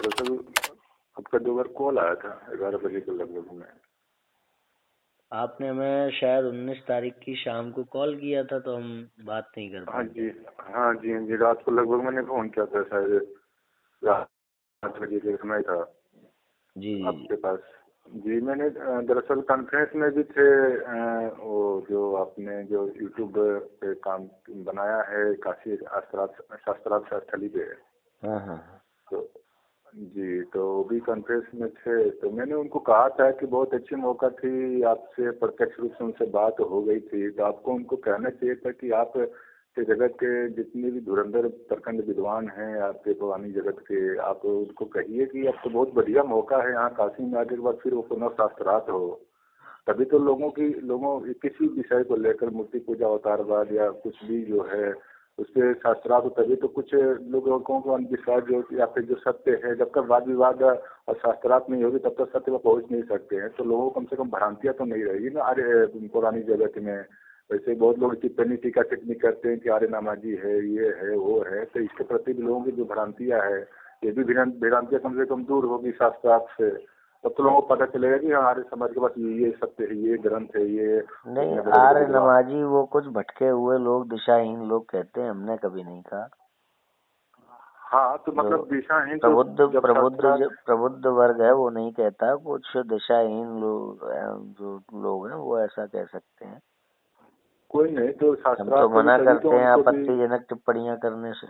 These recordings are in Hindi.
दरअसल आपका 2 बार कॉल आया था 11 बजे के लगभग में। आपने हमें शायद 19 तारीख की शाम को कॉल किया था, तो हम बात नहीं कर हाँ पाए। जी, हाँ जी, हाँ जी, रात को लगभग मैंने फ़ोन किया था, शायद रात 8 बजे के समय था जी जी आपके पास। जी, मैंने दरअसल कॉन्फ्रेंस में भी थे, वो जो आपने जो यूट्यूब पे काम बनाया है काशी शास्त्रार्थ स्थली पे, हाँ हाँ तो जी, तो वो भी कॉन्फ्रेंस में थे। तो मैंने उनको कहा था कि बहुत अच्छी मौका थी, आपसे प्रत्यक्ष रूप से उनसे बात हो गई थी, तो आपको उनको कहना चाहिए था कि आप के जगत के जितने भी धुरंधर प्रखंड विद्वान हैं आपके पुरानी जगत के, आप उनको कहिए कि अब तो बहुत बढ़िया मौका है यहाँ काशी में आने के बाद फिर वो पुनः शास्त्रार्थ हो। तभी तो लोगों किसी विषय को लेकर मूर्ति पूजा अवतारवाद या कुछ भी जो है उसके शास्त्रार्थ, तभी तो कुछ लोगों को अंधविश्वास जो या फिर जो सत्य है, जब तक वाद विवाद और शास्त्रार्थ नहीं होगी तब तक सत्य पर पहुंच नहीं सकते हैं। तो लोगों को कम से कम भ्रांतियां तो नहीं रहेगी ना अरे पुरानी जगत में। वैसे बहुत लोग टिप्पणी टीका टिप्पणी करते हैं कि आर्य नामाजी है, ये है वो है, तो इसके प्रति भी लोगों की जो भ्रांतियां है ये भी भ्रांतियां कम से कम दूर होगी शास्त्रार्थ से। तब तो लोगों को पता चलेगा कि हाँ आर्य समाज के पास ये सत्य है, ये ग्रंथ है, ये नहीं, बड़े बड़े आर्य विद्वान। नमाजी वो कुछ भटके हुए लोग, दिशाहीन लोग कहते हैं, हमने कभी नहीं कहा। हाँ तो मतलब जो दिशाहीन तो जब शास्त्रार्थ। प्रबुद्ध वर्ग है वो नहीं कहता, कुछ दिशाहीन लोग जो लोग हैं वो ऐसा कह सकते हैं। कोई नहीं, तो हम तो शास्त्रार्थ होगी मना तभी तो करते हैं उनको भी। आपत्तिजनक टिप्पणियां करने से।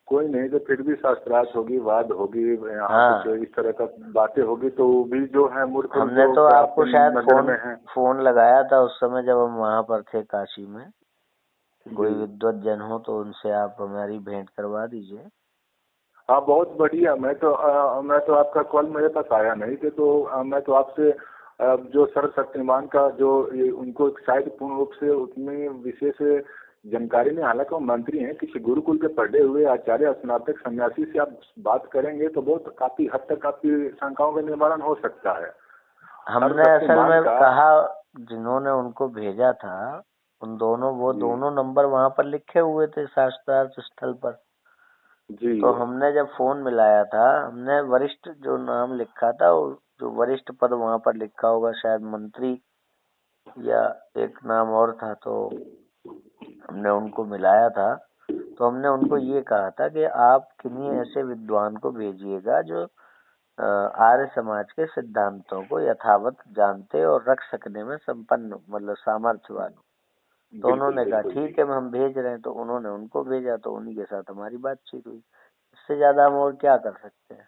कोई नहीं, तो फिर भी शास्त्रार्थ होगी, वाद होगी, यहाँ कुछ हाँ, इस तरह का बातें होगी तो वो भी जो है मूर्ख हमने जो तो आपके आपको शायद नजर में है। फोन लगाया था उस समय जब हम वहां पर थे काशी में, कि जी कोई विद्वत जन हो तो उनसे आप हमारी भेंट करवा दीजिए। हाँ, बहुत बढ़िया। मैं तो आपका कॉल मेरे पास आया नहीं थे, तो मैं तो आपसे जो सर्वशक्तिमान का जो ये उनको शायद पूर्ण रूप से उतनी विशेष जानकारी नहीं, हालांकि वो मंत्री हैं, किसी गुरुकुल के पढ़े हुए आचार्य स्नातक सन्यासी से आप बात करेंगे तो बहुत काफी हद तक आपकी शंकाओं का निवारण हो सकता है। हमने असल सर्वशक्तिमान में का। कहा, जिन्होंने उनको भेजा था वो जी दोनों नंबर वहां पर लिखे हुए थे शास्त्रार्थ स्थल पर। जी तो हमने जब फोन मिलाया था, हमने वरिष्ठ जो नाम लिखा था, जो वरिष्ठ पद वहां पर लिखा होगा, शायद मंत्री या एक नाम और था, तो हमने उनको मिलाया था। तो हमने उनको ये कहा था कि आप किन्हीं ऐसे विद्वान को भेजिएगा जो आर्य समाज के सिद्धांतों को यथावत जानते और रख सकने में संपन्न, मतलब सामर्थ्यवान हो। तो बिल्कुल उन्होंने कहा बिल्कुल जी। ठीक है, हम भेज रहे हैं। तो उन्होंने उनको भेजा, तो उन्हीं के साथ हमारी बातचीत हुई। इससे ज्यादा हम और क्या कर सकते हैं।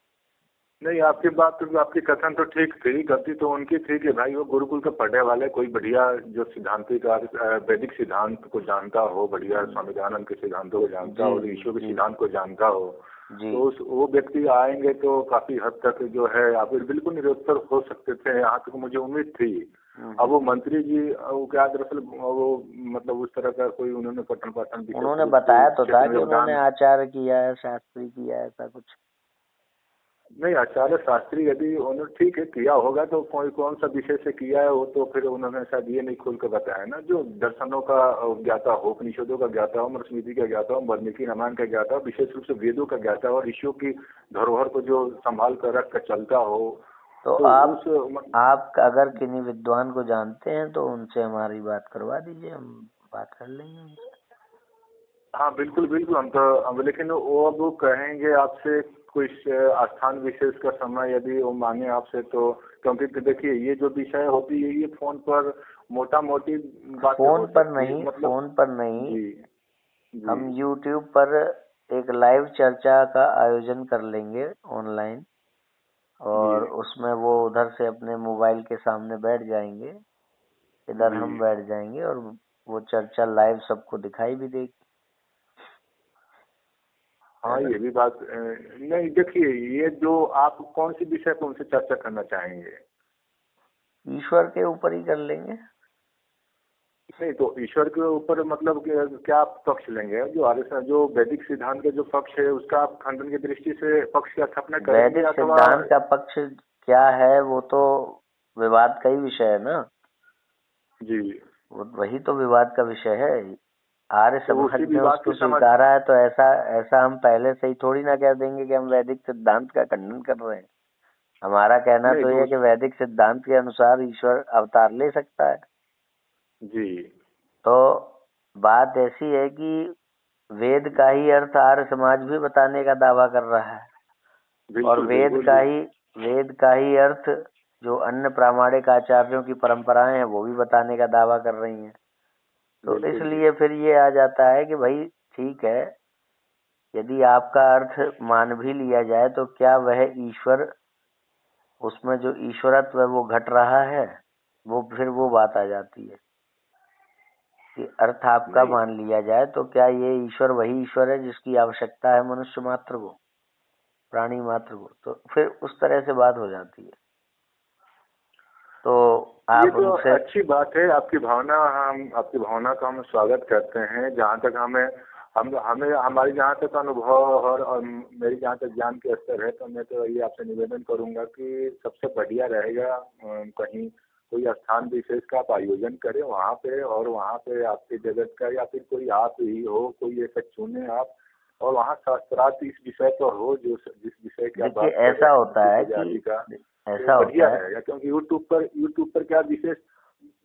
नहीं, आपकी बात तो आपकी कथन तो ठीक थी, गलती तो उनकी थी कि भाई वो गुरुकुल के पढ़ने वाले कोई बढ़िया जो सिद्धांतिक वैदिक सिद्धांत को जानता हो, बढ़िया स्वामी दयानंद के सिद्धांतों को जानता जी हो, जी ईश्वर के जी सिद्धांत को जानता हो, जी। तो उस वो व्यक्ति आएंगे तो काफी हद तक जो है आप बिल्कुल निरुत्तर हो सकते थे, यहाँ तक मुझे उम्मीद थी। अब वो मंत्री जी वो क्या दरअसल वो मतलब उस तरह का कोई उन्होंने पठन पाठन विशेष उन्होंने रूप से बताया तो था क्षेत्र में कि उन्होंने योगदान। आचार्य किया है, शास्त्री किया है, ऐसा कुछ। नहीं, आचार्य शास्त्री यदि उन्होंने ठीक है किया होगा तो कोई कौन सा विषय से किया है वो तो फिर उन्होंने शायद ये नहीं खोल कर बताया ना। जो दर्शनों का ज्ञाता हो, उपनिषदों का ज्ञाता हो, मनुस्मृति का ज्ञाता हो, वाल्मीकि रामायण का ज्ञाता हो, विशेष रूप से वेदों का ज्ञाता हो और ऋषियों की धरोहर को जो संभाल कर रख कर चलता हो, तो तो आप अगर किन्हीं विद्वान को जानते हैं तो उनसे हमारी बात करवा दीजिए, हम बात कर लेंगे उनसे। हाँ बिल्कुल बिल्कुल। हम तो अब लेकिन वो अब वो कहेंगे आपसे कुछ स्थान विशेष का समय यदि वो मांगे आपसे, तो क्योंकि देखिए ये जो विषय होती है ये फोन पर मोटा मोटी बातें हो सकती है, मतलब। फोन पर नहीं, जी जी हम YouTube पर एक लाइव चर्चा का आयोजन कर लेंगे ऑनलाइन, जी और उसमें वो उधर से अपने मोबाइल के सामने बैठ जाएंगे, इधर जी। हम बैठ जाएंगे, और वो चर्चा लाइव सबको दिखाई भी देगी। है हाँ ना। ये भी बात नहीं, देखिए ये जो आप कौन सी विषय पर उनसे चर्चा करना चाहेंगे। ईश्वर के ऊपर ही कर लेंगे। नहीं तो ईश्वर के ऊपर मतलब क्या आप पक्ष लेंगे, जो आर्य जो वैदिक सिद्धांत का जो पक्ष है उसका आप खंडन की दृष्टि से पक्ष की स्थापना करेंगे वैदिक अथवा। सिद्धांत का पक्ष क्या है, वो तो विवाद का ही विषय है ना। जी वही तो विवाद का विषय है। आर्य तो समाज उसी ने विवाद उसको की समझ। स्वीकारा है, तो ऐसा ऐसा हम पहले से ही थोड़ी ना कह देंगे कि हम वैदिक सिद्धांत का खंडन कर रहे हैं। हमारा कहना नहीं तो तो ये है कि वैदिक सिद्धांत के अनुसार ईश्वर अवतार ले सकता है। जी तो बात ऐसी है कि वेद का ही अर्थ आर्य समाज भी बताने का दावा कर रहा है, और बिल्कुल बिल्कुल। वेद का ही अर्थ जो अन्य प्रामाणिक आचार्यों की परंपराएं हैं वो भी बताने का दावा कर रही हैं। तो बिल्कुल जी। इसलिए फिर ये आ जाता है कि भाई ठीक है, यदि आपका अर्थ मान भी लिया जाए तो क्या वह ईश्वर, उसमें जो ईश्वरत्व है वो घट रहा है, वो फिर वो बात आ जाती है कि अर्थ आपका नहीं मान लिया जाए तो क्या ये ईश्वर वही ईश्वर है जिसकी आवश्यकता है मनुष्य मात्र को, प्राणी मात्र को? तो फिर उस तरह से बात हो जाती है। तो ये आप तो उनसे अच्छी बात है, आपकी भावना, हम आपकी भावना का हम स्वागत करते हैं। जहाँ तक हमें हमें हमारी जहाँ तक अनुभव और मेरी जहाँ तक ज्ञान के स्तर है, तो मैं तो ये आपसे निवेदन करूंगा कि सबसे बढ़िया रहेगा कहीं कोई स्थान विशेष का आप आयोजन करें वहाँ पे, और वहाँ पे आपके जगत का या फिर कोई आप ही हो, कोई ऐसा चुने आप, और वहाँ शास्त्रार्थ इस विषय पर हो जो जिस विषय की आप देखिए, बात कर ऐसा रहे हैं, होता अनुसूचित है कि जाति का, तो ऐसा बढ़िया होता है रहेगा। क्योंकि यूट्यूब पर क्या विशेष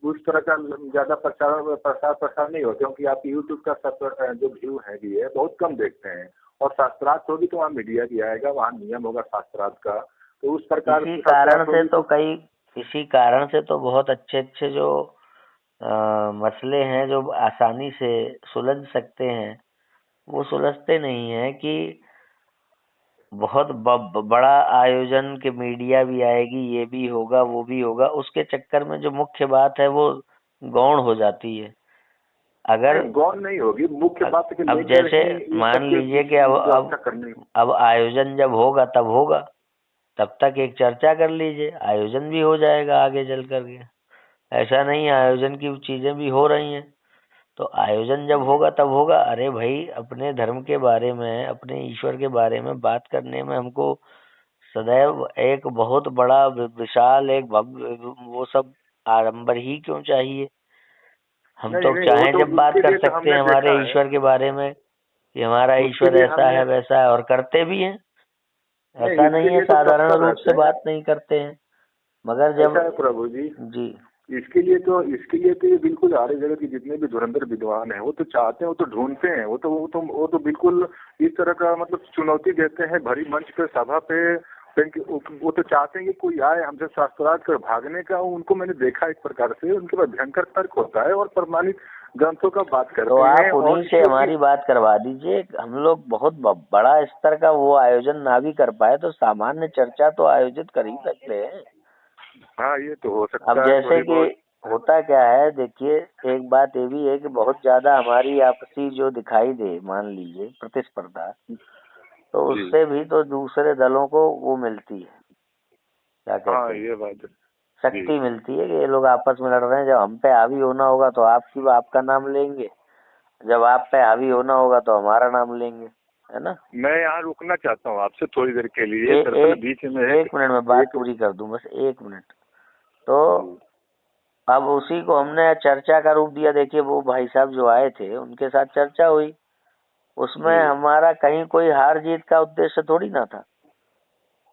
उस तरह का ज्यादा प्रसार नहीं हो, क्योंकि आप यूट्यूब का जो व्यू है भी है बहुत कम देखते हैं। और शास्त्रार्थ होगी तो वहाँ मीडिया भी आएगा, वहाँ नियम होगा शास्त्रार्थ का, तो उस प्रकार इसी से कारण शास्त्रार्थ से होगी तो तो। कई इसी कारण से तो बहुत अच्छे अच्छे जो मसले हैं जो आसानी से सुलझ सकते हैं, वो सुलझते नहीं है कि बहुत बड़ा आयोजन के मीडिया भी आएगी, ये भी होगा वो भी होगा, उसके चक्कर में जो मुख्य बात है वो गौण हो जाती है। अगर नहीं गौण नहीं होगी, मुख्य बात के अब लेकर जैसे ही ये मान सब लीजिए कि अब व्यवस्था अब करनी। अब आयोजन जब होगा तब होगा, तब तक एक चर्चा कर लीजिए, आयोजन भी हो जाएगा आगे चल करके। ऐसा नहीं है, आयोजन की चीजें भी हो रही हैं। तो आयोजन जब होगा तब होगा। अरे भाई, अपने धर्म के बारे में, अपने ईश्वर के बारे में बात करने में हमको सदैव एक बहुत बड़ा विशाल एक भव्य वो सब आडंबर ही क्यों चाहिए? हम नहीं तो नहीं, वो चाहें तो जब बात उसके कर लिए तो सकते हमने हैं हमारे देखा है, ईश्वर के बारे में कि हमारा उसके ईश्वर लिए ऐसा हमने। है वैसा है, और करते भी हैं। नहीं ऐसा इसके नहीं है लिए तो साधारण तत्पर रूप रहते से हैं। बात नहीं करते हैं, मगर ऐसा जब है प्रभु जी, जी इसके लिए तो ये बिल्कुल आर्य जगत के जितने भी धुरंधर विद्वान हैं वो तो चाहते हैं, वो तो ढूंढते हैं, वो तो बिल्कुल इस तरह का मतलब चुनौती देते हैं भरी मंच पे, सभा पे। क्योंकि वो तो चाहते हैं कि कोई आए हमसे शास्त्रार्थ कर भागने का। उनको मैंने देखा एक प्रकार से, उनके पास भयंकर तर्क होता है और प्रमाणित ग्रंथों का बात तो करते हैं आप और उन्हीं से ईश्वर की। हमारी बात करवा दीजिए। हम लोग बहुत बड़ा स्तर का वो आयोजन ना भी कर पाए तो सामान्य चर्चा तो आयोजित कर ही सकते हैं। हाँ ये तो हो अब सकता है जैसे थोड़ी कि बहुत। होता क्या है, देखिए, एक बात ये भी है कि बहुत ज्यादा हमारी आपसी जो दिखाई दे, मान लीजिए प्रतिस्पर्धा, तो जी उससे भी तो दूसरे दलों को वो मिलती है, क्या कहते हाँ हैं, ये बात है। जी शक्ति मिलती है कि ये लोग आपस में लड़ रहे हैं। जब हम पे हावी होना होगा तो आपका नाम लेंगे, जब आप पे हावी होना होगा तो हमारा नाम लेंगे, है ना? मैं यहाँ रुकना चाहता हूँ आपसे थोड़ी देर के ए, लिए, दरअसल एक बीच में एक मिनट में बात एक। पूरी कर दूं, बस एक मिनट। तो जी अब उसी को हमने चर्चा का रूप दिया। देखिए, वो भाई साहब जो आए थे उनके साथ चर्चा हुई, उसमें जी। हमारा कहीं कोई हार जीत का उद्देश्य थोड़ी ना था।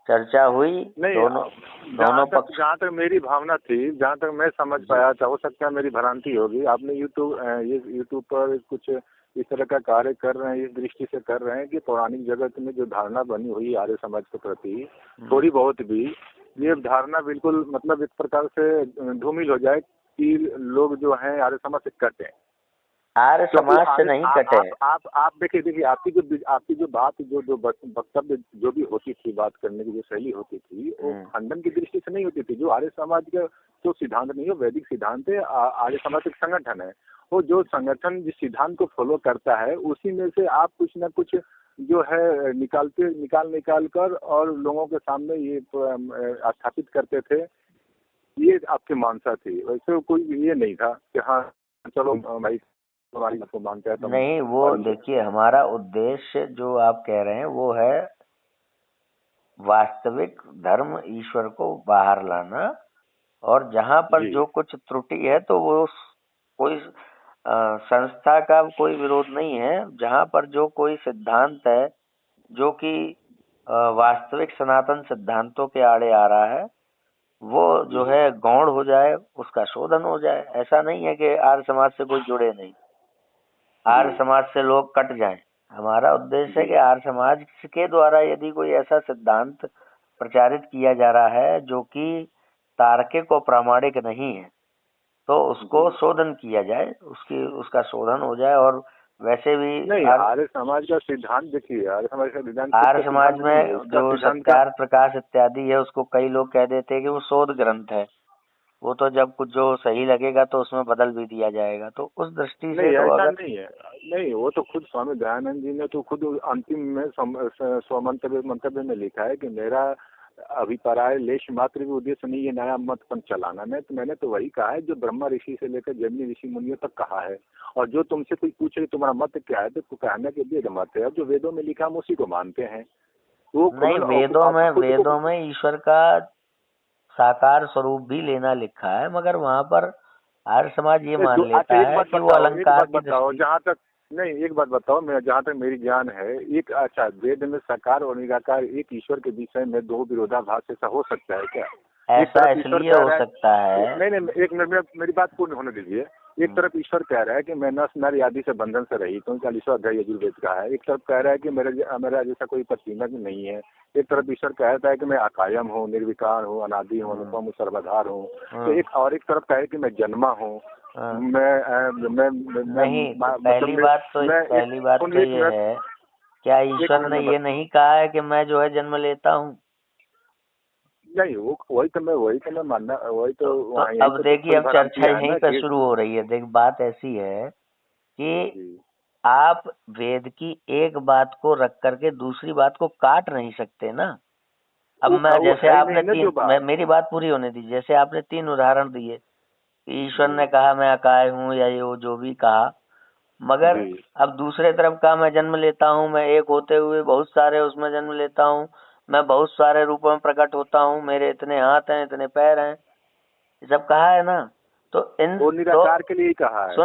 चर्चा हुई, नहीं, दोनों जहाँ दोनों तक पक्ष। जहाँ तक मेरी भावना थी, जहाँ तक मैं समझ जी। पाया था, हो सकता है मेरी भ्रांति होगी। आपने यूट्यूब पर कुछ इस तरह का कार्य कर रहे हैं, इस दृष्टि से कर रहे हैं कि पौराणिक जगत में जो धारणा बनी हुई है आर्य समाज के प्रति, थोड़ी बहुत भी ये धारणा बिल्कुल मतलब एक प्रकार से धूमिल हो जाए कि लोग जो हैं आर्य समाज से कटें। आर्य क्योंकि समाज से नहीं कटे हैं। आप देखिए आपकी जो बात जो वक्तव्य जो भी होती थी, बात करने की जो शैली होती थी, वो खंडन की दृष्टि से नहीं होती थी। जो आर्य समाज का जो सिद्धांत नहीं है, वैदिक सिद्धांत है। आर्य समाज एक संगठन है, वो जो संगठन जिस सिद्धांत को फॉलो करता है उसी में से आप कुछ ना कुछ जो है निकाल कर और लोगों के सामने ये स्थापित करते थे। ये आपकी मानसा थी, वैसे कोई ये नहीं था कि हाँ चलो भाई हमारी बात को मानते हैं तुम नहीं, वो हमारी। देखिए, हमारा उद्देश्य जो आप कह रहे हैं वो है वास्तविक धर्म ईश्वर को बाहर लाना, और जहाँ पर जी जो कुछ त्रुटि है तो वो कोई संस्था का कोई विरोध नहीं है। जहाँ पर जो कोई सिद्धांत है जो कि वास्तविक सनातन सिद्धांतों के आड़े आ रहा है, वो जो है गौण हो जाए, उसका शोधन हो जाए। ऐसा नहीं है कि आर्य समाज से कोई जुड़े नहीं, आर्य समाज से लोग कट जाएं। हमारा उद्देश्य है कि आर्य समाज के द्वारा यदि कोई ऐसा सिद्धांत प्रचारित किया जा रहा है जो कि तार्किक और प्रामाणिक नहीं है, तो उसको शोधन किया जाए, उसका शोधन हो जाए। और वैसे भी नहीं, आर्य समाज का सिद्धांत देखिए, आर्य समाज का सिद्धांत आर्य समाज में जो सत्यार्थ प्रकाश इत्यादि है, उसको कई लोग कह देते हैं कि वो शोध ग्रंथ है। वो तो जब कुछ जो सही लगेगा तो उसमें बदल भी दिया जाएगा। तो उस दृष्टि से तो ऐसा अगर नहीं है, नहीं, वो तो खुद स्वामी दयानंद जी ने तो खुद अंतिम में मंतव्य में लिखा है कि मेरा अभिप्राय लेश मात्र भी उद्देश्य नहीं है नया मत पंथ चलाना। मैंने तो वही कहा है जो ब्रह्मा ऋषि से लेकर जैमिनी ऋषि मुनियों तक कहा है। और जो तुमसे कोई पूछे तुम्हारा मत क्या है, तो कहने के वेद मत है, और जो वेदों में लिखा हम उसी को मानते हैं। वो नहीं, वेदों में ईश्वर का साकार स्वरूप भी लेना लिखा है, मगर वहाँ पर आर्य समाज ये मान लेता है कि वो अलंकार की दृष्टि। जहाँ तक नहीं, एक बात बताओ, मैं जहाँ तक मेरी ज्ञान है, एक अच्छा वेद में साकार और निराकार एक ईश्वर के विषय में दो विरोधाभास ऐसा हो सकता है क्या? ऐसा इसलिए हो सकता है, नहीं, एक मिनट, मेरी बात पूर्ण होने दीजिए। एक तरफ ईश्वर कह रहा है कि मैं नर नारी आदि से बंधन से रही हूँ, 40वां अध्याय यजुर्वेद का है। एक तरफ कह रहा है कि मेरा जैसा कोई पसीना भी नहीं है। एक तरफ ईश्वर कहता है कि मैं अकायम हूँ, निर्विकार हूँ, अनादि हूँ, अनुपम हूँ, सर्वधार हूँ। तो एक तरफ कहे कि मैं जन्मा हूँ। मैं नहीं, पहली बात तो ये है, क्या ईश्वर ने ये नहीं कहा है कि मैं जो है जन्म लेता हूँ? नहीं, वही तो मैं मानना, वही तो अब देखिए, अब चर्चा यहीं पे शुरू हो रही है। देख, बात ऐसी है कि आप वेद की एक बात को रख करके दूसरी बात को काट नहीं सकते ना। अब मैं जैसे आपने मेरी बात पूरी होने दी। जैसे आपने 3 उदाहरण दिए, ईश्वर ने कहा मैं अकाय हूँ, या ये वो जो भी कहा, मगर अब दूसरे तरफ कहा मैं जन्म लेता हूँ, मैं एक होते हुए बहुत सारे उसमें जन्म लेता हूँ, मैं बहुत सारे रूपों में प्रकट होता हूँ, मेरे इतने हाथ हैं, इतने पैर हैं, ये सब कहा है ना। तो वो निराकार के लिए कहा है,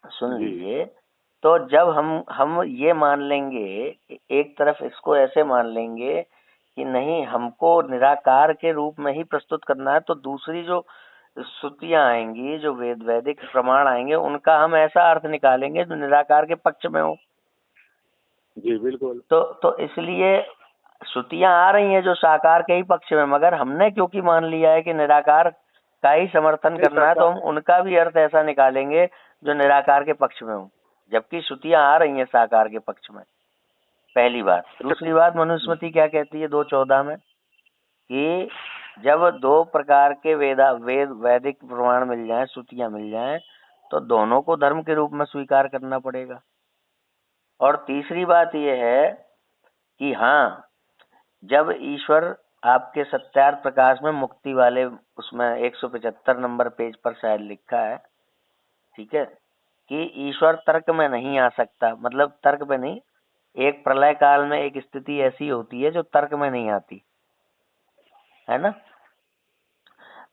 सुन लीजिए। तो जब हम ये मान लेंगे, एक तरफ इसको ऐसे मान लेंगे कि नहीं, हमको निराकार के रूप में ही प्रस्तुत करना है, तो दूसरी जो श्रुतियां आएंगी, जो वैदिक प्रमाण आएंगे, उनका हम ऐसा अर्थ निकालेंगे जो निराकार के पक्ष में हो। जी बिल्कुल। तो इसलिए श्रुतियां आ रही हैं जो साकार के ही पक्ष में, मगर हमने क्योंकि मान लिया है कि निराकार का ही समर्थन करना है, तो हम उनका भी अर्थ ऐसा निकालेंगे जो निराकार के पक्ष में हो, जबकि श्रुतियां आ रही हैं साकार के पक्ष में। पहली बात। दूसरी बात, मनुस्मृति क्या कहती है 2:14 में कि जब 2 प्रकार के वैदिक प्रमाण मिल जाएं, श्रुतियां मिल जाएं, तो दोनों को धर्म के रूप में स्वीकार करना पड़ेगा। और तीसरी बात यह है कि हाँ, जब ईश्वर आपके सत्यार्थ प्रकाश में मुक्ति वाले उसमें 175 नंबर पेज पर शायद लिखा है, ठीक है, कि ईश्वर तर्क में नहीं आ सकता। मतलब तर्क में नहीं, एक प्रलय काल में एक स्थिति ऐसी होती है जो तर्क में नहीं आती है ना।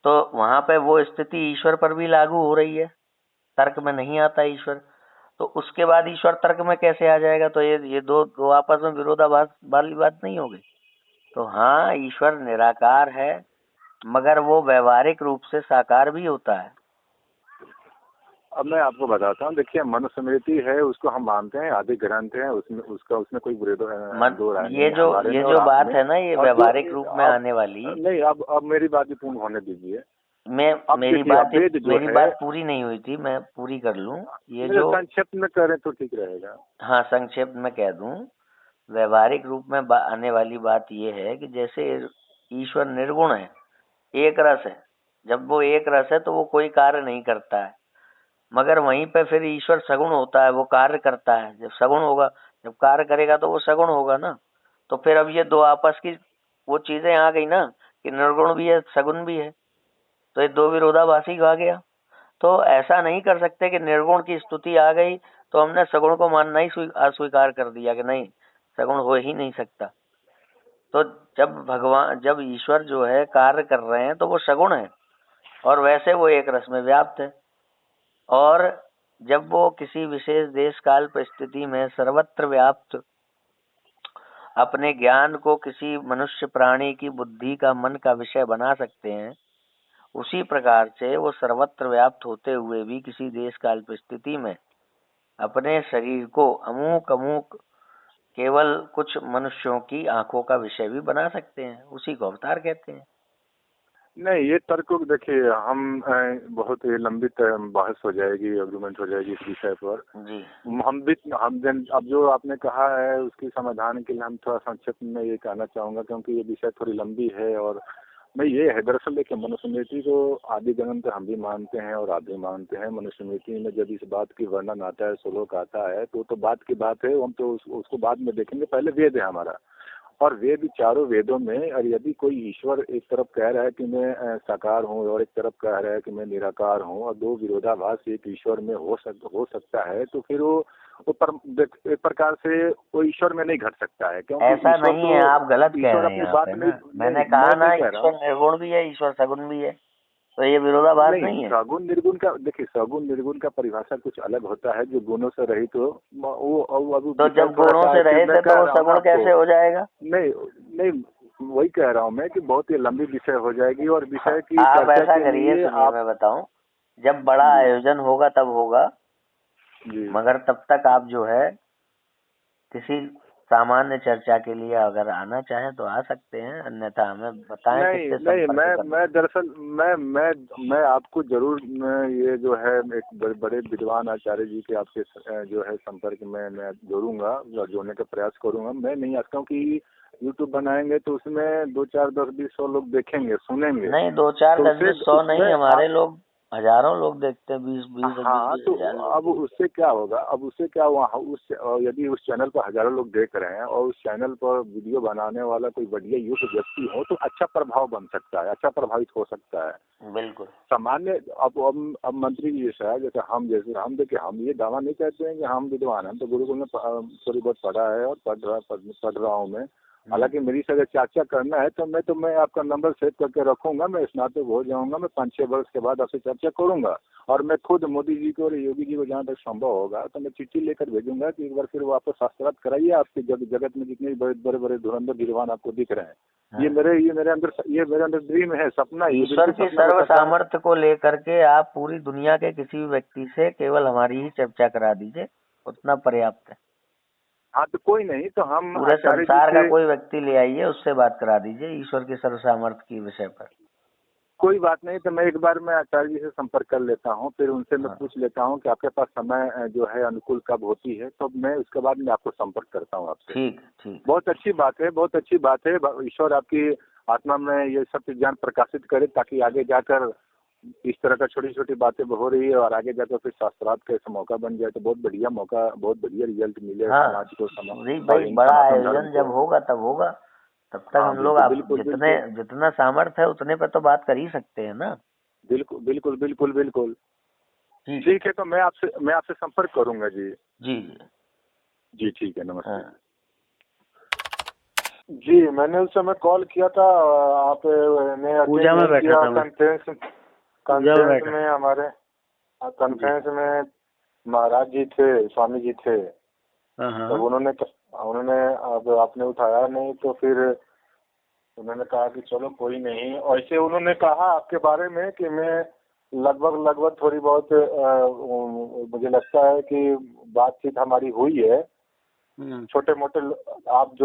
तो वहां पे वो स्थिति ईश्वर पर भी लागू हो रही है, तर्क में नहीं आता ईश्वर। तो उसके बाद ईश्वर तर्क में कैसे आ जाएगा? तो ये दो आपस में विरोधाभास वाली बात नहीं होगी। तो हाँ, ईश्वर निराकार है, मगर वो व्यवहारिक रूप से साकार भी होता है। अब मैं आपको बताता हूँ, देखिए, मनुस्मृति है, उसको हम मानते हैं, आदि ग्रंथ है, उसमें कोई ये जो बात है ना, ये व्यवहारिक रूप में आने वाली। नहीं, अब मेरी बात भी पूर्ण होने दीजिए। मेरी बात पूरी नहीं हुई थी, मैं पूरी कर लूँ। ये जो संक्षेप में करें तो ठीक रहेगा। हाँ, संक्षेप में कह दूं। व्यवहारिक रूप में आने वाली बात ये है कि जैसे ईश्वर निर्गुण है, एक रस है। जब वो एक रस है तो वो कोई कार्य नहीं करता है, मगर वहीं पे फिर ईश्वर सगुण होता है, वो कार्य करता है। जब सगुण होगा, जब कार्य करेगा तो वो सगुण होगा ना। तो फिर अब ये दो आपस की वो चीजें आ गई ना कि निर्गुण भी है, सगुण भी है, तो ये दो विरोधाभासी आ गया। तो ऐसा नहीं कर सकते कि निर्गुण की स्तुति आ गई तो हमने सगुण को मानना ही अस्वीकार कर दिया कि नहीं, सगुण हो ही नहीं सकता। तो जब ईश्वर जो है कार्य कर रहे हैं तो वो सगुण है, और वैसे वो एक रस में व्याप्त है। और जब वो किसी विशेष देश काल परिस्थिति में सर्वत्र व्याप्त अपने ज्ञान को किसी मनुष्य प्राणी की बुद्धि का मन का विषय बना सकते हैं, उसी प्रकार से वो सर्वत्र व्याप्त होते हुए भी किसी देश काल परिस्थिति में अपने शरीर को अमुक अमुक केवल कुछ मनुष्यों की आंखों का विषय भी बना सकते हैं। उसी को अवतार कहते हैं। नहीं, ये तर्क देखिए, हम बहुत ही लंबी बहस हो जाएगी, एग्रीमेंट हो जाएगी इस विषय पर जी। अब जो आपने कहा है उसकी समाधान के लिए हम थोड़ा संक्षिप्त में ये कहना चाहूँगा, क्योंकि ये विषय थोड़ी लंबी है। और मैं ये है, दरअसल देखिए, मनुस्मृति को आदि ग्रंथ हम भी मानते हैं और आप भी मानते हैं। मनुस्मृति में जब इस बात की वर्णन आता है, श्लोक आता है, तो बात की बात है, हम तो उसको बाद में देखेंगे। पहले वेद है हमारा, और वेद, चारों वेदों में, और यदि कोई ईश्वर एक तरफ कह रहा है कि मैं साकार हूँ और एक तरफ कह रहा है कि मैं निराकार हूँ, और दो विरोधाभास एक ईश्वर में हो सकता है, तो फिर वो एक प्रकार से वो ईश्वर में नहीं घट सकता है, क्योंकि ऐसा नहीं है, आप गलत कह रहे हैं यहाँ पे ना। मैंने कहा ना, ईश्वर निर्गुण भी है, ईश्वर सगुण भी है, तो ये विरोधाभास नहीं है। सगुण निर्गुण का देखिए, सगुण निर्गुण का परिभाषा कुछ अलग होता है, जो गुणों से रहित हो वो तो जब गुणों से रहित है तो वो सगुण कैसे हो जाएगा? नहीं, वही कह रहा हूँ मैं कि बहुत ही लंबी विषय हो जाएगी, और विषय की आप चर्चा ऐसा के करिए, लिए सुनिए मैं बताऊं, जब बड़ा आयोजन होगा तब होगा, मगर तब तक आप जो है किसी सामान्य चर्चा के लिए अगर आना चाहें तो आ सकते हैं, अन्यथा हमें बताएं। नहीं, मैं दरअसल मैं आपको जरूर, ये जो है एक बड़े विद्वान आचार्य जी के आपके जो है संपर्क में मैं जोड़ूंगा और जोड़ने का प्रयास करूंगा। मैं नहीं आता हूँ कि यूट्यूब बनाएंगे तो उसमें 2, 4, 10, 20, 100 लोग देखेंगे, सुनेंगे। नहीं, 2, 4, 10, 20, 100 नहीं, हमारे लोग हजारों लोग देखते हैं, 20, हाँ, तो अब उससे क्या होगा? अब उससे क्या हुआ? यदि उस चैनल पर हजारों लोग देख रहे हैं और उस चैनल पर वीडियो बनाने वाला कोई बढ़िया युक्त व्यक्ति हो, तो अच्छा प्रभाव बन सकता है, अच्छा प्रभावित हो सकता है। बिल्कुल। सामान्य अब मंत्री जी जैसे हम देखिए, हम ये दावा नहीं कहते हैं कि हम विद्वान हैं। हम तो गुरुकुल में थोड़ी बहुत पढ़ा है और पढ़ रहा हूँ मैं। हालांकि मेरी से अगर चर्चा करना है तो मैं आपका नंबर सेव करके रखूंगा। मैं स्नातक हो जाऊंगा, मैं 5-6 वर्ष के बाद आपसे चर्चा करूंगा, और मैं खुद मोदी जी को और योगी जी को जहाँ तक संभव होगा तो मैं चिट्ठी लेकर भेजूंगा कि एक बार फिर वो आपको शास्त्रार्थ कराइए। आपके जगत में जितने बड़े बड़े धुरंधर विद्वान आपको दिख रहे हैं, हाँ। ये मेरे अंदर ड्रीम है, सपना है। ईश्वर की सर्व सामर्थ्य को लेकर के आप पूरी दुनिया के किसी भी व्यक्ति से केवल हमारी ही चर्चा करा दीजिए, उतना पर्याप्त है। हाँ, तो कोई नहीं, तो हम पूरे संसार का कोई व्यक्ति ले आइए, उससे बात करा दीजिए ईश्वर की सर्व सामर्थ्य के विषय पर। कोई बात नहीं, तो मैं एक बार आचार्य जी से संपर्क कर लेता हूँ, फिर उनसे मैं पूछ लेता हूँ कि आपके पास समय जो है अनुकूल कब होती है, तो मैं उसके बाद मैं आपको संपर्क करता हूँ आपसे। ठीक। बहुत अच्छी बात है, बहुत अच्छी बात है। ईश्वर आपकी आत्मा में ये सब ज्ञान प्रकाशित करे, ताकि आगे जाकर इस तरह का छोटी छोटी बातें हो रही है और आगे जाकर फिर शास्त्रार्थ का ऐसा मौका बन जाए तो बहुत बढ़िया मौका, बहुत बढ़िया रिजल्ट मिले समाज को। भाई, बड़ा आयोजन जब होगा तब होगा, तब तक हम लोग आप जितना सामर्थ्य है उतने पे तो बात कर ही सकते हैं ना। बिल्कुल। ठीक है, तो मैं आपसे संपर्क करूंगा जी। जी ठीक है, नमस्ते। हाँ। जी, मैंने उस समय कॉल किया था, आपने पूजा में बैठा था, कॉन्फ्रेंस में हमारे कॉन्फ्रेंस में महाराज जी थे, स्वामी जी थे। तो उन्होंने अब आपने उठाया नहीं, तो फिर उन्होंने कहा कि चलो कोई नहीं। ऐसे उन्होंने कहा आपके बारे में कि मैं लगभग थोड़ी बहुत मुझे लगता है कि बातचीत हमारी हुई है। छोटे मोटे आप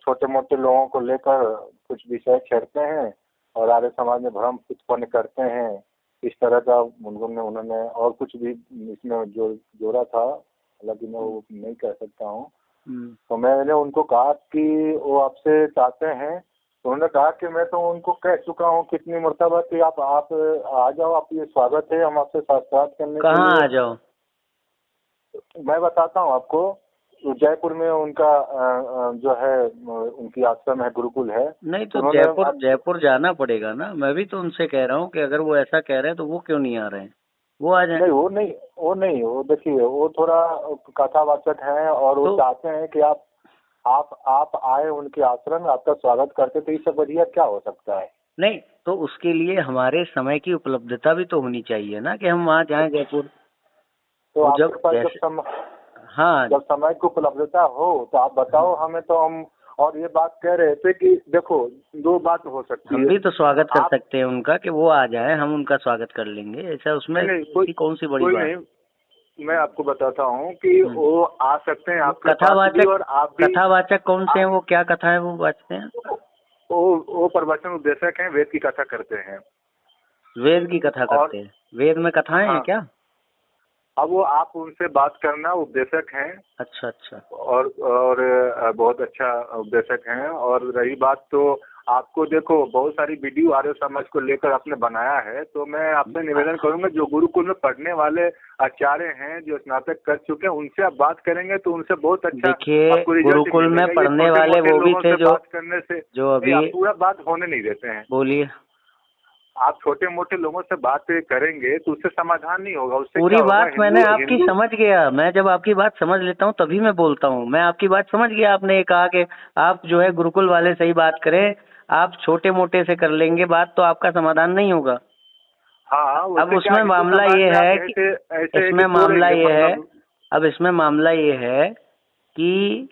छोटे मोटे लोगों को लेकर कुछ विषय छेड़ते हैं और आर्य समाज में भ्रम उत्पन्न करते हैं, इस तरह का उन्होंने और कुछ भी इसमें जोड़ा था, हालांकि मैं वो नहीं कह सकता हूँ। तो मैंने उनको कहा कि वो आपसे चाहते हैं, तो उन्होंने कहा कि मैं तो उनको कह चुका हूँ कितनी मर्तबा कि आप आ जाओ, आप ये स्वागत है, हम आपसे साक्षात करने के लिए। कहाँ आ जाओ? मैं बताता हूँ आपको। जयपुर में उनका जो है उनकी आश्रम है, गुरुकुल है। नहीं तो जयपुर जाना पड़ेगा ना। मैं भी तो उनसे कह रहा हूँ कि अगर वो ऐसा कह रहे हैं तो वो क्यों नहीं आ रहे हैं, वो आ जाए। वो देखिए, वो थोड़ा कथावाचक हैं और वो चाहते हैं कि आप आए उनके आश्रम में, आपका स्वागत करते, तो इससे बढ़िया क्या हो सकता है। नहीं, तो उसके लिए हमारे समय की उपलब्धता भी तो होनी चाहिए ना कि हम वहाँ जाएं जयपुर। तो तो आपके जब पास जैसे हाँ, जब समय की उपलब्धता हो तो आप बताओ हमें, तो हम और ये बात कह रहे थे कि देखो, दो बात हो सकती हम है। भी तो स्वागत कर आप सकते हैं उनका कि वो आ जाए, हम उनका स्वागत कर लेंगे, ऐसा उसमें नहीं नहीं, कोई ऐसी कौन सी बड़ी कोई बात। नहीं, मैं आपको बताता हूँ कि हम्म। वो आ सकते हैं वो आपके पास भी, और आप भी। कथावाचक कौन से हैं, आप वो क्या कथा है वो बाजते हैं? वो प्रवचन उपदेशक हैं, वेद की कथा करते हैं। वेद की कथा और करते हैं? वेद में कथाएं हैं हाँ, क्या? अब वो आप उनसे बात करना, उपदेशक हैं। अच्छा अच्छा। और बहुत अच्छा उपदेशक हैं। और रही बात, तो आपको देखो बहुत सारी वीडियो आर्य समाज को लेकर आपने बनाया है, तो मैं आपसे निवेदन करूंगा, जो गुरुकुल में पढ़ने वाले आचार्य हैं, जो स्नातक कर चुके हैं, उनसे आप बात करेंगे तो उनसे बहुत अच्छा देखिए, आपको रिजल्ट गुरुकुल में मिलेगा। ये पढ़ने छोटे वाले मोटे वो भी लोगों थे से जो बात करने से जो नहीं, अभी। आप पूरा बात होने नहीं देते हैं। बोलिए। आप छोटे मोटे लोगों से बात करेंगे तो उससे समाधान नहीं होगा। उससे क्या पूरी होगा, बात मैंने हिंदू आपकी हिंदू समझ गया। मैं जब आपकी बात समझ लेता हूँ तभी मैं बोलता हूँ। मैं आपकी बात समझ गया। आपने ये कहा कि आप जो है गुरुकुल वाले से ही बात करें, आप छोटे मोटे से कर लेंगे बात तो आपका समाधान नहीं होगा। हाँ, अब उससे क्या, उसमें हिंदू मामला समाज ये में आप है कि ऐसे ऐसे इसमें मामला तोड़ेंगे ये है मतलब। अब इसमें मामला ये है कि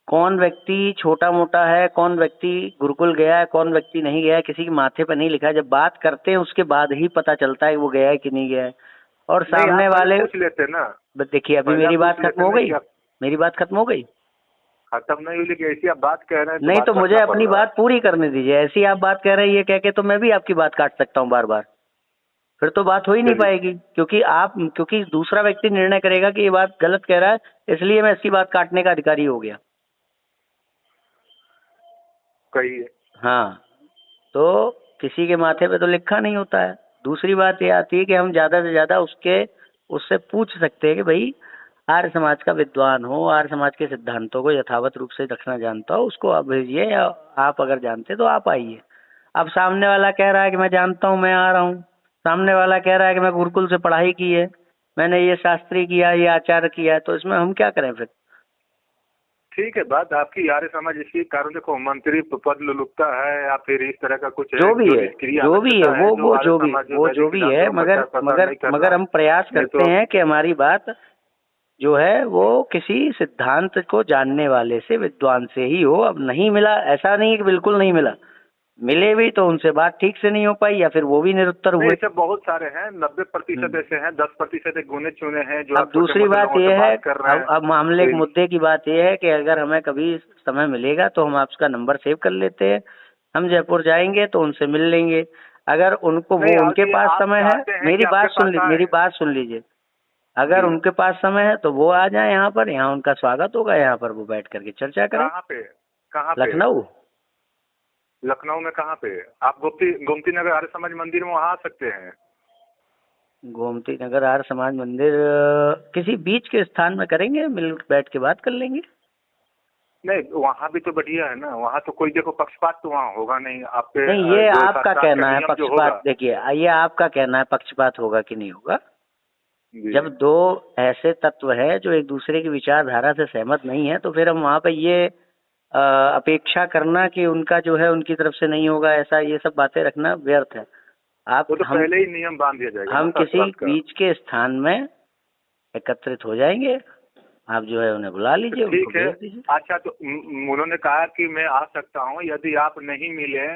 कौन व्यक्ति छोटा मोटा है, कौन व्यक्ति गुरुकुल गया है, कौन व्यक्ति नहीं गया है, किसी के माथे पर नहीं लिखा है। जब बात करते हैं उसके बाद ही पता चलता है कि वो गया है कि नहीं गया है। और नहीं, आप सामने पहले वाले, पूछ लेते ना। बस देखिए, अभी पहले आप मेरी पूछ बात खत्म लेते हो ना गई। कि आप मेरी बात खत्म हो गई। खत्म नहीं हुई, लेकिन ऐसी आप बात कह रहे हैं तो नहीं बात तो मुझे रखना पड़ अपनी रहा है। बात पूरी करने दीजिए। ऐसी आप बात कह रहे हैं ये कह के तो मैं भी आपकी बात काट सकता हूँ बार बार। फिर तो बात हो ही नहीं चलिए, पाएगी, क्योंकि दूसरा व्यक्ति निर्णय करेगा कि ये बात गलत कह रहा है, इसलिए मैं इसकी बात काटने का अधिकारी हो गया। कहिए। हाँ, तो किसी के माथे पे तो लिखा नहीं होता है। दूसरी बात ये आती है कि हम ज्यादा से ज्यादा उससे पूछ सकते हैं कि भाई आर्य समाज का विद्वान हो, आर्य समाज के सिद्धांतों को यथावत रूप से रखना जानता हो, उसको आप भेजिए, या आप अगर जानते तो आप आइए। अब सामने वाला कह रहा है कि मैं जानता हूँ, मैं आ रहा हूँ। सामने वाला कह रहा है कि मैं गुरुकुल से पढ़ाई की है, मैंने ये शास्त्री किया, ये आचार्य किया है, तो इसमें हम क्या करें फिर? ठीक है, बात आपकी। आर्य समाज इसी कारण देखो मंत्री पद लुलुकता है, या फिर इस तरह का कुछ है, जो भी जो है, निष्क्रिय जो भी है, अनक्षता है, जो आर्य समाज जो वो जो वैदिक भी है, सिद्धांतों का मगर प्रचार प्रसार मगर नहीं कर मगर रहा। हम प्रयास नहीं करते तो हैं कि हमारी बात जो है वो किसी सिद्धांत को जानने वाले से, विद्वान से ही हो। अब नहीं मिला, ऐसा नहीं है कि बिल्कुल नहीं मिला, मिले भी तो उनसे बात ठीक से नहीं हो पाई, या फिर वो भी निरुत्तर नहीं, हुए। ऐसे बहुत सारे हैं। 90% ऐसे हैं, 10% एक गुने चुने हैं जो अब आप छोटे दूसरी मोटे बात लोगों से यह है, बात कर रहे अब मामले के हैं। मुद्दे की बात यह है कि अगर हमें कभी समय मिलेगा तो हम आपका नंबर सेव कर लेते हैं। हम जयपुर जाएंगे तो उनसे मिल लेंगे। अगर नहीं, उनके यदि पास आप समय है, चाहते हैं कि आपके पास मेरी आए। बात सुन लीजिए। अगर जी। उनके पास समय है तो वो आ जाए यहाँ पर, यहाँ उनका स्वागत होगा, यहाँ पर वो बैठ करके चर्चा करें। कहाँ पे? कहाँ पे? लखनऊ। लखनऊ में कहाँ पे? आप गोमती गोमती नगर आर्य समाज मंदिर में वहाँ आ सकते हैं। गोमती नगर आर्य समाज मंदिर, किसी बीच के स्थान में करेंगे, मिल बैठ के बात कर लेंगे। नहीं, वहाँ भी तो बढ़िया है ना। वहाँ तो कोई देखो पक्षपात तो वहाँ होगा नहीं आपके। नहीं, ये जो आपका शास्त्रार्थ का कहना है नियम जो पक्षपात। होगा। देखिए, ये आपका कहना है पक्षपात होगा कि नहीं होगा। जी। जब दो ऐसे तत्व है जो एक दूसरे की विचारधारा से सहमत नहीं है, तो फिर हम वहाँ पे ये अपेक्षा करना कि उनका जो है उनकी तरफ से नहीं होगा, ऐसा ये सब बातें रखना व्यर्थ है। आप वो तो पहले ही नियम बांध दिया जाएगा ना हम किसी शास्त्रार्थ का। बीच के स्थान में एकत्रित हो जाएंगे। आप जो है उन्हें बुला तो लीजिए, उनको ठीक है। भेज दीजिए। अच्छा, तो उन्होंने कहा कि मैं आ सकता हूँ, यदि आप नहीं मिले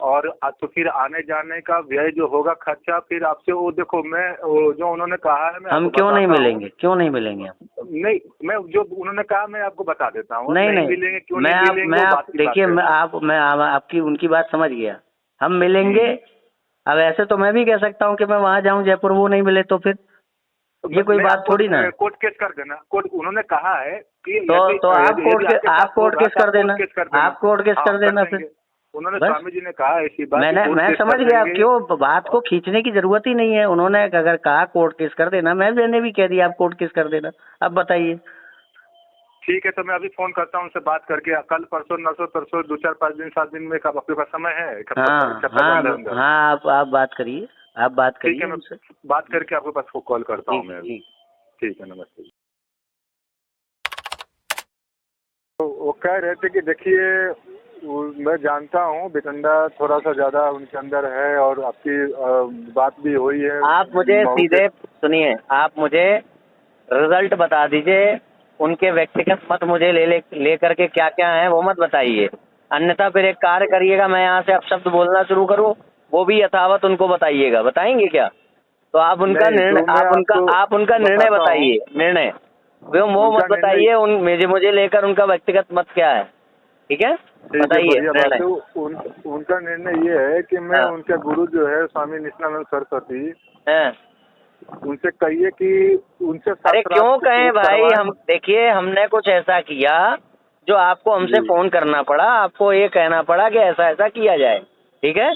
और तो फिर आने जाने का व्यय जो होगा खर्चा फिर आपसे, वो देखो मैं वो जो उन्होंने कहा है मैं हम आपको क्यों नहीं बताता हूँ। मिलेंगे, क्यों नहीं मिलेंगे हम? नहीं, मैं जो उन्होंने कहा मैं आपको बता देता हूँ। नहीं नहीं नहीं, मिलेंगे, क्यों नहीं मिलेंगे, वो बात की बात देखिए, है। मैं आपकी उनकी बात समझ गया। हम मिलेंगे। अब ऐसे तो मैं भी कह सकता हूँ कि मैं वहां जाऊं जयपुर, वो नहीं मिले तो फिर ये कोई नहीं, बात आप थोड़ी ना है। कोर्ट केस कर देना। कोर्ट उन्होंने कहा है कि तो यदि तो यदि आपके पास आप कोर्ट होगा केस तो आप कर कोर्ट देना। केस कर देना। आप कोर्ट केस हाँ, कर कर देना फिर। देंगे। उन्होंने बस, स्वामी जी ने कहा ऐसी बात कि कोर्ट मैं केस समझ कर गया। देंगे। क्यों बात को खींचने की जरूरत ही नहीं है। उन्होंने अगर कहा कोर्ट केस कर देना, मैंने भी कह दिया आप कोर्ट केस कर देना। अब बताइए। ठीक है, तो मैं अभी फोन करता हूँ उनसे बात करके। कल परसों नरसों परसों 2 4 5 दिन 7 दिन में कब आपके पास समय है? एक हफ्ता, एक हाँ हफ्ता के हाँ अंदर अंदर। हाँ, आप बात करिए, आप बात ठीक करिए है, मैं उनसे। बात करके आपके पास कॉल करता हूँ ठीक मैं अभी। ठीक। ठीक है, नमस्ते। तो वो कह रहे थे कि देखिए मैं जानता हूँ वितंडा थोड़ा सा ज्यादा उनके अंदर है, और आपकी बात भी हुई है। आप मुझे सीधे सुनिए, आप मुझे रिजल्ट बता दीजिए, उनके व्यक्तिगत मत मुझे ले करके क्या क्या है वो मत बताइए, अन्यथा फिर एक कार्य करिएगा, मैं यहाँ से अपशब्द बोलना शुरू करूँ, वो भी यथावत उनको बताइएगा। बताएंगे क्या? तो आप उनका निर्णय, आप उनका निर्णय बताइए, निर्णय वो मत बताइए, मुझे लेकर उनका व्यक्तिगत मत क्या है। ठीक है, बताइए निर्णय। उनका निर्णय ये है कि मैं उनके गुरु जो है स्वामी नित्यानंद सरस्वती, उनसे कहिए कि उनसे। अरे क्यों कहें भाई, हम देखिए हमने कुछ ऐसा किया जो आपको हमसे फोन करना पड़ा, आपको ये कहना पड़ा कि ऐसा ऐसा किया जाए। ठीक है,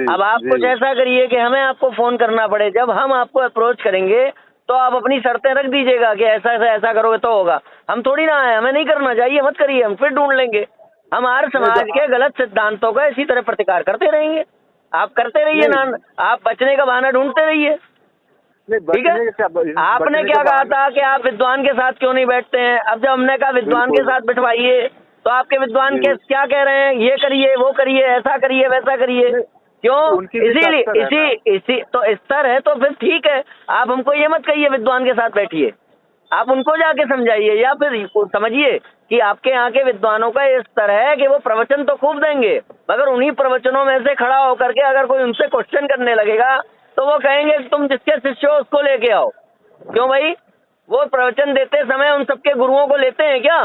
अब आप कुछ ऐसा करिए कि हमें आपको फोन करना पड़े। जब हम आपको अप्रोच करेंगे तो आप अपनी शर्तें रख दीजिएगा कि ऐसा ऐसा ऐसा करोगे तो होगा। हम थोड़ी ना आए, हमें नहीं करना चाहिए, मत करिए, हम फिर ढूंढ लेंगे। हम आर्य समाज के गलत सिद्धांतों का इसी तरह प्रतिकार करते रहेंगे। आप करते रहिए ना, आप बचने का बहाना ढूंढते रहिए। ठीक है, आपने क्या कहा था कि आप विद्वान के साथ क्यों नहीं बैठते हैं? अब जब हमने कहा विद्वान के साथ बैठवाइए, तो आपके विद्वान के क्या कह रहे हैं? ये करिए, वो करिए, ऐसा करिए, वैसा करिए। क्यों? इसीलिए इसी तो स्तर है, तो फिर ठीक है, आप हमको ये मत कहिए विद्वान के साथ बैठिए, आप उनको जाके समझाइए, या फिर समझिए कि आपके यहाँ के विद्वानों का ये स्तर है कि वो प्रवचन तो खूब देंगे, मगर उन्हीं प्रवचनों में से खड़ा होकर के अगर कोई उनसे क्वेश्चन करने लगेगा तो वो कहेंगे तुम जिसके शिष्य हो उसको लेके आओ। क्यों भाई, वो प्रवचन देते समय उन सबके गुरुओं को लेते हैं क्या?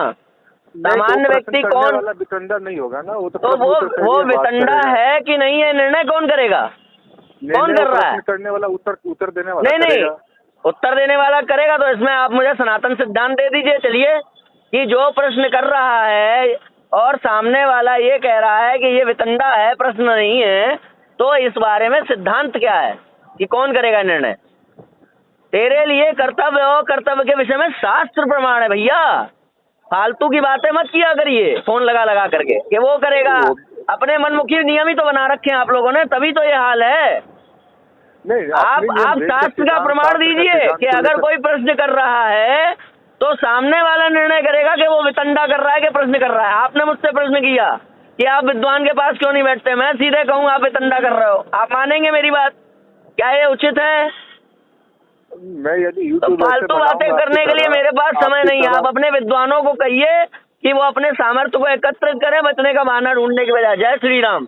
सामान्य व्यक्ति कौन? वितंडा नहीं होगा ना वो, तो वो वितंडा है कि नहीं है, निर्णय कौन करेगा? कौन कर रहा है? करने वाला उत्तर देने वाला नहीं, उत्तर देने वाला करेगा। तो इसमें आप मुझे सनातन सिद्धांत दे दीजिए, चलिए, कि जो प्रश्न कर रहा है और सामने वाला ये कह रहा है कि ये वितंडा है, प्रश्न नहीं है, तो इस बारे में सिद्धांत क्या है कि कौन करेगा निर्णय? तेरे लिए कर्तव्य और कर्तव्य के विषय में शास्त्र प्रमाण है भैया, फालतू की बातें मत किया करिए फोन लगा करके कि वो करेगा। अपने मनमुखी नियम ही तो बना रखे हैं आप लोगों ने, तभी तो ये हाल है। नहीं, आप शास्त्र का प्रमाण दीजिए कि अगर कोई प्रश्न कर रहा है तो सामने वाला निर्णय करेगा कि वो वितंडा कर रहा है कि प्रश्न कर रहा है। आपने मुझसे प्रश्न किया कि आप विद्वान के पास क्यों नहीं बैठते, मैं सीधे कहूँ आप वितंडा कर रहे हो, आप मानेंगे मेरी बात? क्या ये उचित है? मैं यदि तो फालतू बातें करने के लिए मेरे पास समय नहीं है। आप अपने विद्वानों को कहिए कि वो अपने सामर्थ्य को एकत्रित करें, बचने का बहाना ढूंढने के बजाय। जय श्री राम।